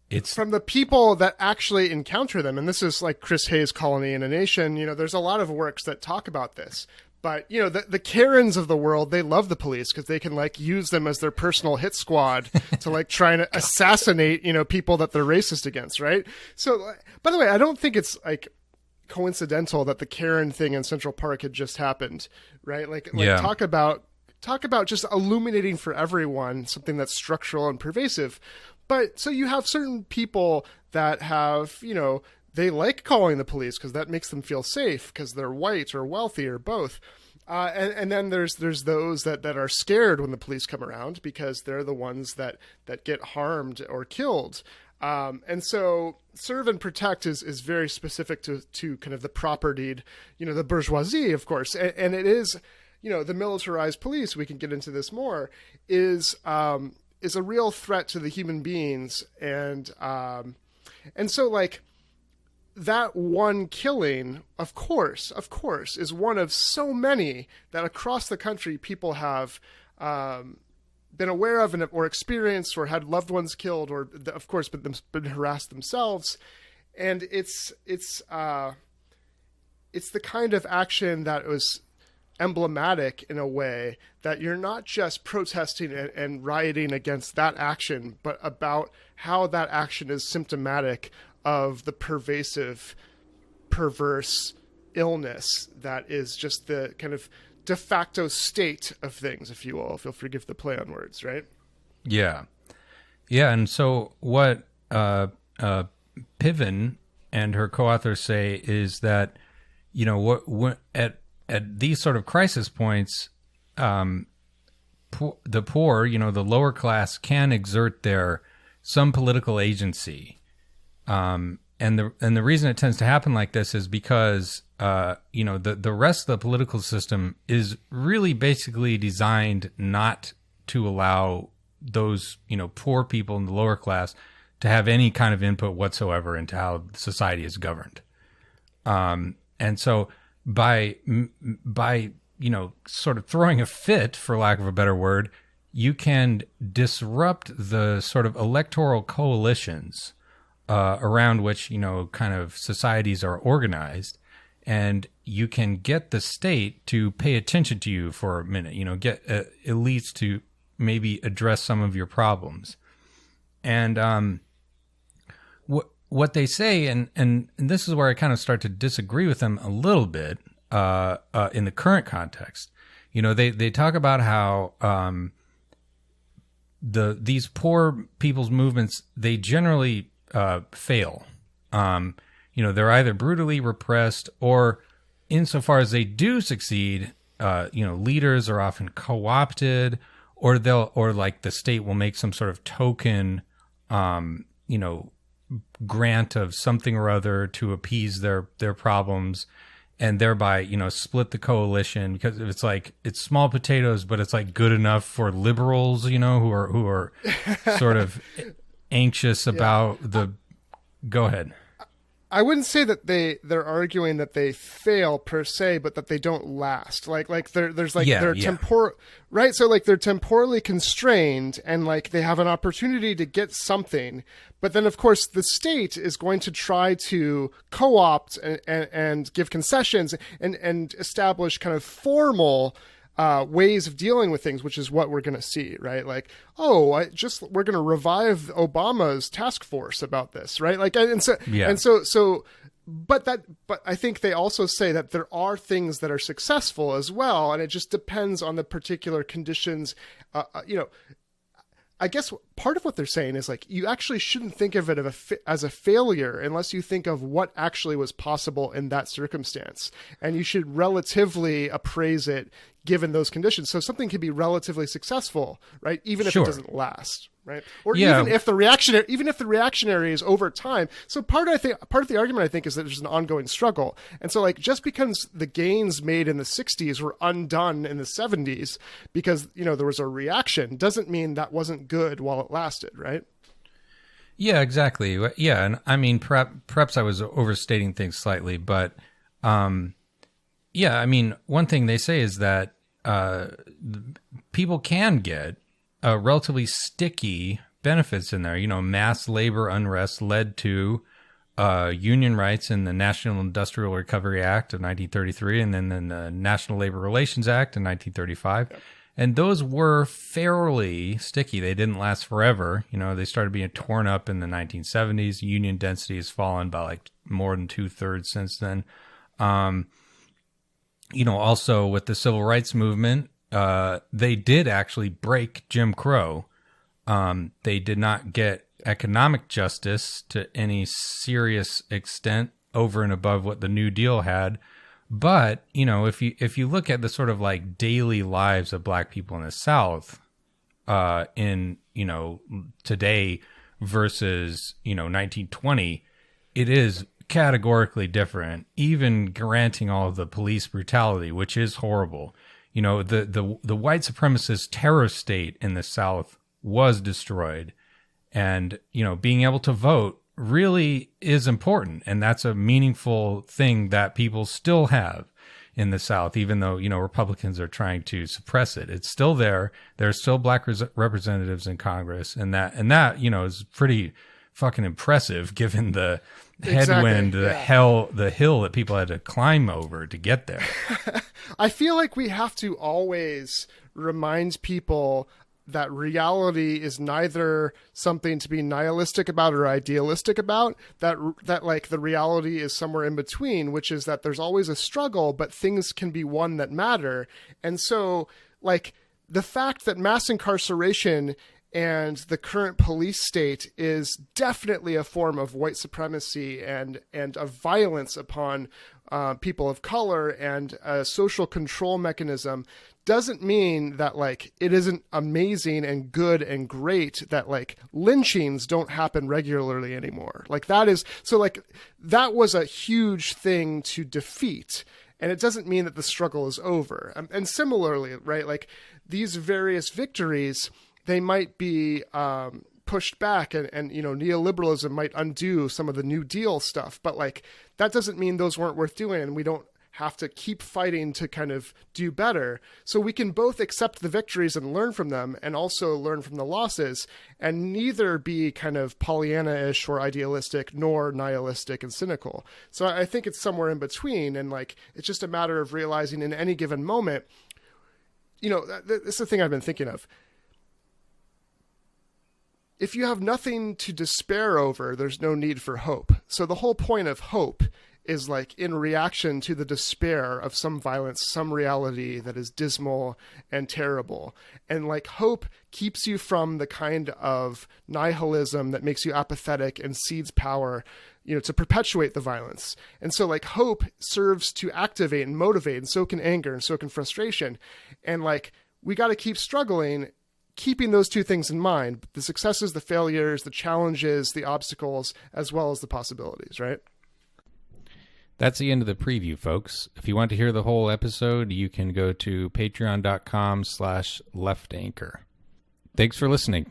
It's from the people that actually encounter them. And this is like Chris Hayes' Colony in a Nation. There's a lot of works that talk about this. But, the Karens of the world, they love the police because they can like use them as their personal hit squad to like try and assassinate, people that they're racist against. Right. So, by the way, I don't think it's like coincidental that the Karen thing in Central Park had just happened. Right. Yeah. Talk about just illuminating for everyone something that's structural and pervasive. But so you have certain people that have, they like calling the police because that makes them feel safe because they're white or wealthy or both. And then there's those that are scared when the police come around because they're the ones that get harmed or killed. And so serve and protect is very specific to kind of the propertied, the bourgeoisie, of course. And it is, the militarized police, we can get into this more, is a real threat to the human beings. And so like that one killing, of course, is one of so many that across the country people have been aware of or experienced or had loved ones killed or, of course, been harassed themselves. And it's the kind of action that was emblematic in a way that you're not just protesting and rioting against that action, but about how that action is symptomatic of the pervasive, perverse illness that is just the kind of de facto state of things, if you will, if you'll forgive the play on words, right? Yeah. Yeah. And so what Piven and her co-authors say is that, what at these sort of crisis points, the poor, the lower class can exert some political agency. And the reason it tends to happen like this is because, the rest of the political system is really basically designed not to allow those, poor people in the lower class to have any kind of input whatsoever into how society is governed. And so by sort of throwing a fit, for lack of a better word, you can disrupt the sort of electoral coalitions around which, kind of societies are organized, and you can get the state to pay attention to you for a minute, get elites to maybe address some of your problems. And what they say, and this is where I kind of start to disagree with them a little bit in the current context. They talk about how these poor people's movements, they generally fail. They're either brutally repressed, or insofar as they do succeed, leaders are often co-opted, or like the state will make some sort of token, grant of something or other to appease their problems, and thereby, split the coalition, because it's small potatoes, but it's like good enough for liberals, who are sort of anxious about the. Go ahead. I wouldn't say that they're arguing that they fail per se, but that they don't last. They're right? So like they're temporally constrained, and like they have an opportunity to get something, but then of course the state is going to try to co-opt and give concessions and establish kind of formal ways of dealing with things, which is what we're going to see, right? Like, we're going to revive Obama's task force about this, right? Like, but I think they also say that there are things that are successful as well, and it just depends on the particular conditions. I guess part of what they're saying is like, you actually shouldn't think of it as a failure unless you think of what actually was possible in that circumstance. And you should relatively appraise it given those conditions. So something can be relatively successful, right? Even if it doesn't last, right? Or even if the reactionary is over time. So part of the argument, I think, is that there's an ongoing struggle. And so like, just because the gains made in the 60s were undone in the 70s because, there was a reaction, doesn't mean that wasn't good while it lasted, right? Yeah, exactly. Yeah. And I mean, perhaps I was overstating things slightly, but yeah, I mean, one thing they say is that people can get relatively sticky benefits in there. You know, mass labor unrest led to union rights in the National Industrial Recovery Act of 1933 and then in the National Labor Relations Act in 1935. Yep. And those were fairly sticky. They didn't last forever. You know, they started being torn up in the 1970s. Union density has fallen by like more than 2/3 since then. You know, also with the civil rights movement, they did actually break Jim Crow. They did not get economic justice to any serious extent over and above what the New Deal had. But, you know, if you look at the sort of like daily lives of black people in the South, in, you know, today versus, you know, 1920, it is categorically different, even granting all of the police brutality, which is horrible. You know, the white supremacist terror state in the South was destroyed. And, you know, being able to vote really is important. And that's a meaningful thing that people still have in the South, even though, you know, Republicans are trying to suppress it. It's still there. There's still black representatives in Congress. And that, you know, is pretty fucking impressive given the headwind, the hill that people had to climb over to get there. I feel like we have to always remind people that reality is neither something to be nihilistic about or idealistic about, that like the reality is somewhere in between, which is that there's always a struggle, but things can be won that matter. And so like the fact that mass incarceration and the current police state is definitely a form of white supremacy and of violence upon people of color and a social control mechanism doesn't mean that like it isn't amazing and good and great that like lynchings don't happen regularly anymore. Like that is so like that was a huge thing to defeat. And it doesn't mean that the struggle is over. And similarly, right, like these various victories, they might be pushed back and, you know, neoliberalism might undo some of the New Deal stuff. But like that doesn't mean those weren't worth doing. And we don't have to keep fighting to kind of do better. So we can both accept the victories and learn from them and also learn from the losses and neither be kind of Pollyanna-ish or idealistic nor nihilistic and cynical. So I think it's somewhere in between. And like, it's just a matter of realizing in any given moment, you know, this is the thing I've been thinking of. If you have nothing to despair over, there's no need for hope. So the whole point of hope is like in reaction to the despair of some violence, some reality that is dismal and terrible. And like hope keeps you from the kind of nihilism that makes you apathetic and cedes power, you know, to perpetuate the violence. And so like hope serves to activate and motivate, and so can anger and so can frustration. And like, we got to keep struggling, keeping those two things in mind, the successes, the failures, the challenges, the obstacles, as well as the possibilities, right? That's the end of the preview, folks. If you want to hear the whole episode, you can go to patreon.com/leftanchor. Thanks for listening.